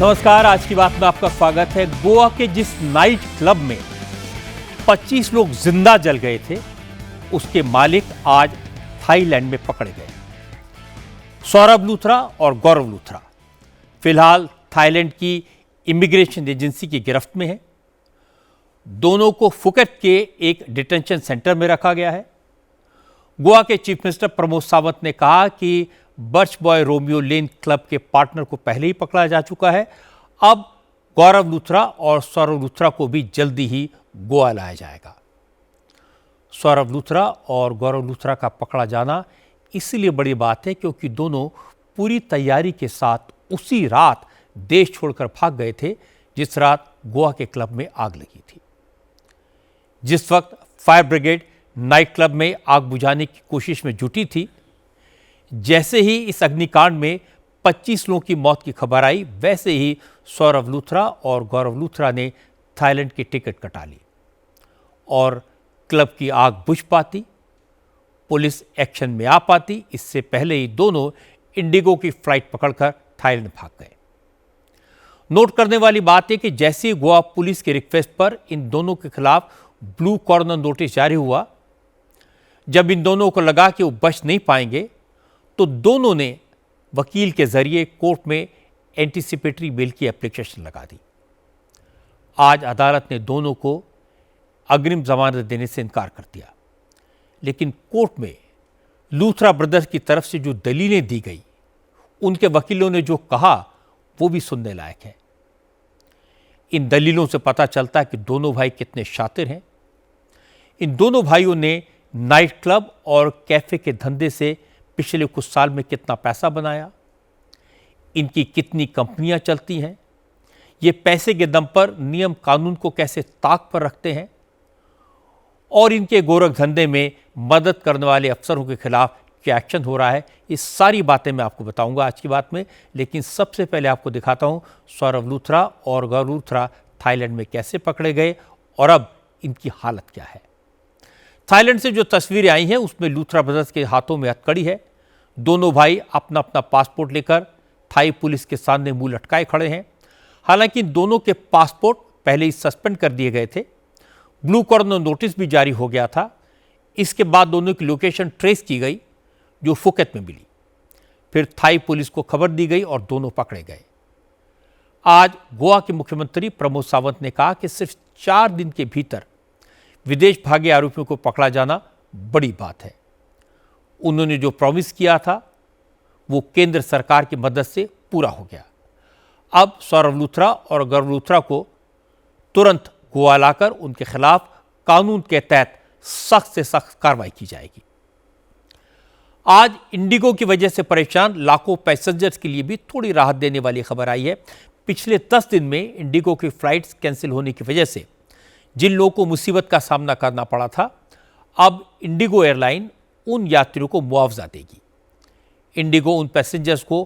नमस्कार, आज की बात में आपका स्वागत है। गोवा के जिस नाइट क्लब में 25 लोग जिंदा जल गए थे, उसके मालिक आज थाईलैंड में पकड़े गए। सौरभ लूथरा और गौरव लूथरा फिलहाल थाईलैंड की इमिग्रेशन एजेंसी की गिरफ्त में है। दोनों को फुकेट के एक डिटेंशन सेंटर में रखा गया है। गोवा के चीफ मिनिस्टर प्रमोद सावंत ने कहा कि birch boy Romeo Lane club के पार्टनर को पहले ही पकड़ा जा चुका है। अब गौरव लूथरा और सौरभ लूथरा को भी जल्दी ही गोवा लाया जाएगा। सौरभ लूथरा और गौरव लूथरा का पकड़ा जाना इसलिए बड़ी बात है क्योंकि दोनों पूरी तैयारी के साथ उसी रात देश छोड़कर भाग गए थे जिस रात गोवा के क्लब में आग लगी थी। जिस वक्त फायर ब्रिगेड नाइट क्लब में आग बुझाने की कोशिश में जुटी थी, जैसे ही इस अग्निकांड में 25 लोगों की मौत की खबर आई, वैसे ही सौरभ लूथरा और गौरव लूथरा ने थाईलैंड की टिकट कटा ली और क्लब की आग बुझ पाती, पुलिस एक्शन में आ पाती, इससे पहले ही दोनों इंडिगो की फ्लाइट पकड़कर थाईलैंड भाग गए। नोट करने वाली बात है कि जैसे ही गोवा पुलिस के रिक्वेस्ट पर इन दोनों के खिलाफ ब्लू कॉर्नर नोटिस जारी हुआ, जब इन दोनों को लगा कि वो बच नहीं पाएंगे, तो दोनों ने वकील के जरिए कोर्ट में एंटीसिपेटरी बेल की एप्लीकेशन लगा दी। आज अदालत ने दोनों को अग्रिम जमानत देने से इनकार कर दिया, लेकिन कोर्ट में लूथरा ब्रदर्स की तरफ से जो दलीलें दी गई, उनके वकीलों ने जो कहा, वो भी सुनने लायक है। इन दलीलों से पता चलता है कि दोनों भाई कितने शातिर हैं। इन दोनों भाइयों ने नाइट क्लब और कैफे के धंधे से पिछले कुछ साल में कितना पैसा बनाया, इनकी कितनी कंपनियां चलती हैं, ये पैसे के दम पर नियम कानून को कैसे ताक पर रखते हैं और इनके गोरख धंधे में मदद करने वाले अफसरों के खिलाफ क्या एक्शन हो रहा है, ये सारी बातें मैं आपको बताऊंगा आज की बात में। लेकिन सबसे पहले आपको दिखाता हूं सौरभ लूथरा और गौरव लूथरा थाईलैंड में कैसे पकड़े गए और अब इनकी हालत क्या है। थाईलैंड से जो तस्वीरें आई हैं उसमें लूथरा ब्रदर्स के हाथों में हथकड़ी है। दोनों भाई अपना अपना पासपोर्ट लेकर थाई पुलिस के सामने मुंह लटकाए खड़े हैं। हालांकि दोनों के पासपोर्ट पहले ही सस्पेंड कर दिए गए थे, ब्लू कॉर्नर नोटिस भी जारी हो गया था। इसके बाद दोनों की लोकेशन ट्रेस की गई जो फुकेट में मिली। फिर थाई पुलिस को खबर दी गई और दोनों पकड़े गए। आज गोवा के मुख्यमंत्री प्रमोद सावंत ने कहा कि सिर्फ 4 दिन के भीतर विदेश भागे आरोपियों को पकड़ा जाना बड़ी बात है। उन्होंने जो प्रॉमिस किया था वो केंद्र सरकार की मदद से पूरा हो गया। अब सौरभ लूथरा और गौरव लूथरा को तुरंत गोवा लाकर उनके खिलाफ कानून के तहत सख्त से सख्त कार्रवाई की जाएगी। आज इंडिगो की वजह से परेशान लाखों पैसेंजर्स के लिए भी थोड़ी राहत देने वाली खबर आई है। पिछले 10 दिन में इंडिगो की फ्लाइट्स कैंसिल होने की वजह से जिन लोगों को मुसीबत का सामना करना पड़ा था, अब इंडिगो एयरलाइन उन यात्रियों को मुआवजा देगी। इंडिगो उन पैसेंजर्स को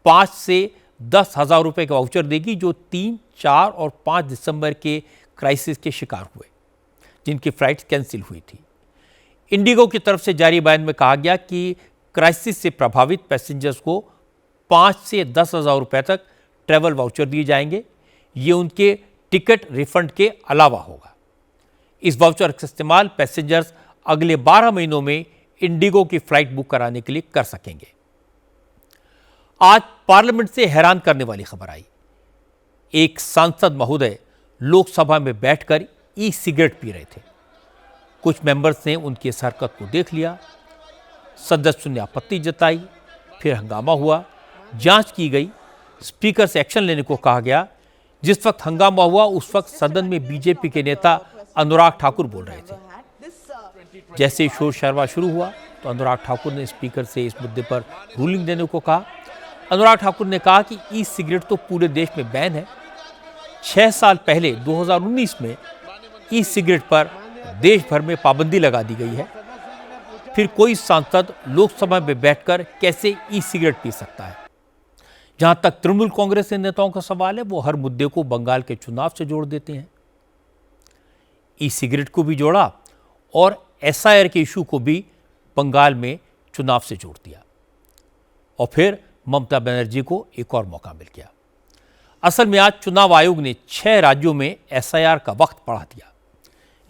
5 से 10 हज़ार रुपये का वाउचर देगी जो 3, 4 और 5 दिसंबर के क्राइसिस के शिकार हुए, जिनकी फ्लाइट्स कैंसिल हुई थी। इंडिगो की तरफ से जारी बयान में कहा गया कि क्राइसिस से प्रभावित पैसेंजर्स को 5 से 10 हज़ार रुपये तक ट्रैवल वाउचर दिए जाएंगे। ये उनके टिकट रिफंड के अलावा होगा। इस वाउचर का इस्तेमाल पैसेंजर्स अगले 12 महीनों में इंडिगो की फ्लाइट बुक कराने के लिए कर सकेंगे। आज पार्लियामेंट से हैरान करने वाली खबर आई। एक सांसद महोदय लोकसभा में बैठकर ई सिगरेट पी रहे थे। कुछ मेंबर्स ने उनकी इस हरकत को देख लिया, सदस्यों ने आपत्ति जताई, फिर हंगामा हुआ, जांच की गई, स्पीकर से एक्शन लेने को कहा गया। जिस वक्त हंगामा हुआ उस वक्त सदन में बीजेपी के नेता अनुराग ठाकुर बोल रहे थे। जैसे शोर शराबा शुरू हुआ तो अनुराग ठाकुर ने स्पीकर से इस मुद्दे पर रूलिंग देने को कहा। अनुराग ठाकुर ने कहा कि ई सिगरेट तो पूरे देश में बैन है। 6 साल पहले 2019 में ई सिगरेट पर देश भर में पाबंदी लगा दी गई है। फिर कोई सांसद लोकसभा में बैठकर कैसे ई सिगरेट पी सकता है। जहां तक तृणमूल कांग्रेस के नेताओं का सवाल है, वो हर मुद्दे को बंगाल के चुनाव से जोड़ देते हैं। ई सिगरेट को भी जोड़ा और एसआईआर के इशू को भी बंगाल में चुनाव से जोड़ दिया और फिर ममता बनर्जी को एक और मौका मिल गया। असल में आज चुनाव आयोग ने 6 राज्यों में एसआईआर का वक्त बढ़ा दिया,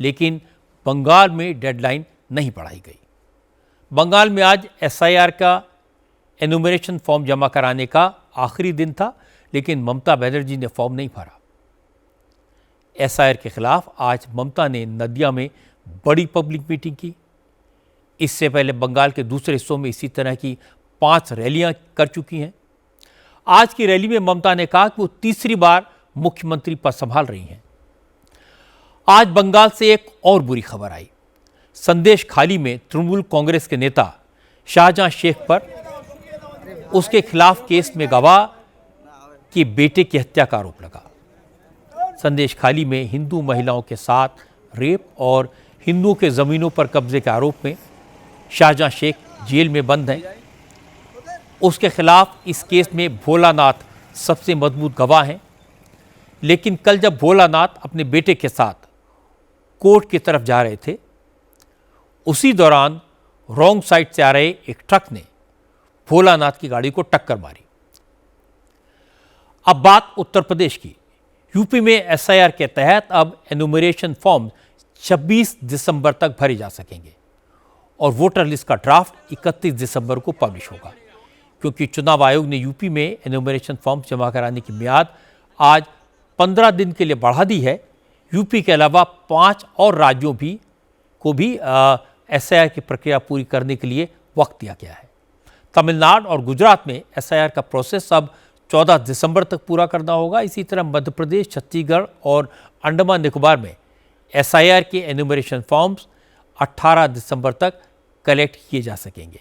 लेकिन बंगाल में डेडलाइन नहीं बढ़ाई गई। बंगाल में आज एसआईआर का एनुमरेशन फॉर्म जमा कराने का आखिरी दिन था, लेकिन ममता बनर्जी ने फॉर्म नहीं भरा। एसआईआर के खिलाफ आज ममता ने नदिया में बड़ी पब्लिक मीटिंग की। इससे पहले बंगाल के दूसरे हिस्सों में इसी तरह की 5 रैलियां कर चुकी हैं। आज की रैली में ममता ने कहा कि वो तीसरी बार मुख्यमंत्री पद संभाल रही हैं। आज बंगाल से एक और बुरी खबर आई। संदेश खाली में तृणमूल कांग्रेस के नेता शाहजहां शेख पर उसके खिलाफ केस में गवाह के बेटे की हत्या का आरोप लगा। संदेश खाली में हिंदू महिलाओं के साथ रेप और हिंदुओं के जमीनों पर कब्जे के आरोप में शाहजहां शेख जेल में बंद हैं। उसके खिलाफ इस केस में भोलानाथ सबसे मजबूत गवाह हैं। लेकिन कल जब भोलानाथ अपने बेटे के साथ कोर्ट की तरफ जा रहे थे, उसी दौरान रॉन्ग साइड से आ रहे एक ट्रक ने भोलानाथ की गाड़ी को टक्कर मारी। अब बात उत्तर प्रदेश की। यूपी में एसआईआर के तहत अब एनुमरेशन फॉर्म 26 दिसंबर तक भरे जा सकेंगे और वोटर लिस्ट का ड्राफ्ट 31 दिसंबर को पब्लिश होगा। क्योंकि चुनाव आयोग ने यूपी में एनुमरेशन फॉर्म जमा कराने की मियाद आज 15 दिन के लिए बढ़ा दी है। यूपी के अलावा 5 और राज्यों को भी एसआईआर की प्रक्रिया पूरी करने के लिए वक्त दिया गया है। तमिलनाडु और गुजरात में एसआईआर का प्रोसेस अब 14 दिसंबर तक पूरा करना होगा। इसी तरह मध्य प्रदेश, छत्तीसगढ़ और अंडमान निकोबार में एसआईआर के एनुमरेशन फॉर्म्स 18 दिसंबर तक कलेक्ट किए जा सकेंगे।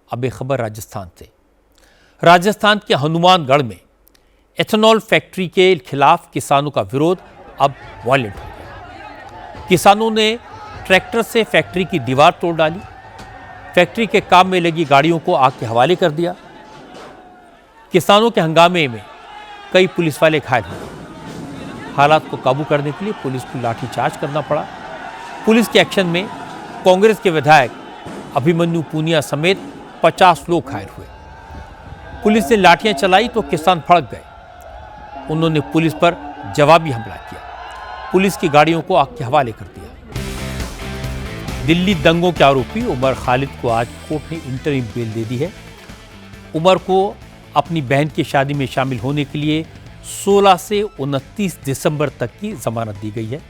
अब एक खबर राजस्थान से। राजस्थान के हनुमानगढ़ में एथेनॉल फैक्ट्री के खिलाफ किसानों का विरोध अब वायलेंट हो गया। किसानों ने ट्रैक्टर से फैक्ट्री की दीवार तोड़ डाली, फैक्ट्री के काम में लगी गाड़ियों को आग के हवाले कर दिया। किसानों के हंगामे में कई पुलिस वाले घायल हुए। हालात को काबू करने के लिए पुलिस को लाठीचार्ज करना पड़ा। पुलिस के एक्शन में कांग्रेस के विधायक अभिमन्यु पूनिया समेत 50 लोग घायल हुए। पुलिस ने लाठियां चलाई तो किसान भड़क गए। उन्होंने पुलिस पर जवाबी हमला किया। पुलिस की गाड़ियों को आग के हवाले कर दिया। दिल्ली दंगों के आरोपी उमर खालिद को आज कोर्ट ने इंटरिम बेल दे दी है। उमर को अपनी बहन की शादी में शामिल होने के लिए 16 से 29 दिसंबर तक की जमानत दी गई है।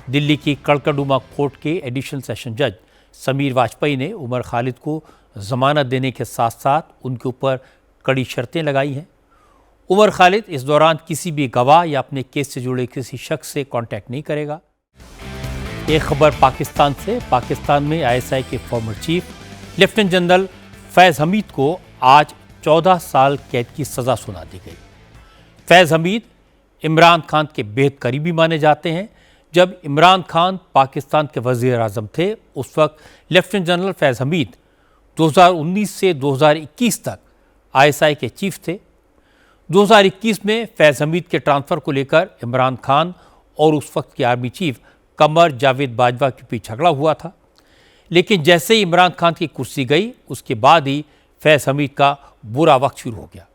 दिल्ली की कड़कड़डूमा कोर्ट के एडिशनल सेशन जज समीर वाजपेयी ने उमर खालिद को जमानत देने के साथ साथ उनके ऊपर कड़ी शर्तें लगाई हैं। उमर खालिद इस दौरान किसी भी गवाह या अपने केस से जुड़े किसी शख्स से कांटेक्ट नहीं करेगा। एक खबर पाकिस्तान से। पाकिस्तान में आईएसआई के फॉर्मर चीफ लेफ्टिनेंट जनरल फैज़ हमीद को आज 14 साल कैद की सज़ा सुना दी गई। फैज़ हमीद इमरान खान के बेहद करीबी माने जाते हैं। जब इमरान खान पाकिस्तान के वज़ीर आज़म थे, उस वक्त लेफ्टिनेंट जनरल फैज़ हमीद 2019 से 2021 तक आईएसआई के चीफ थे। 2021 में फैज़ हमीद के ट्रांसफ़र को लेकर इमरान खान और उस वक्त के आर्मी चीफ कमर जावेद बाजवा के बीच झगड़ा हुआ था। लेकिन जैसे ही इमरान खान की कुर्सी गई, उसके बाद ही फैज़ हमीद का बुरा वक्त शुरू हो गया।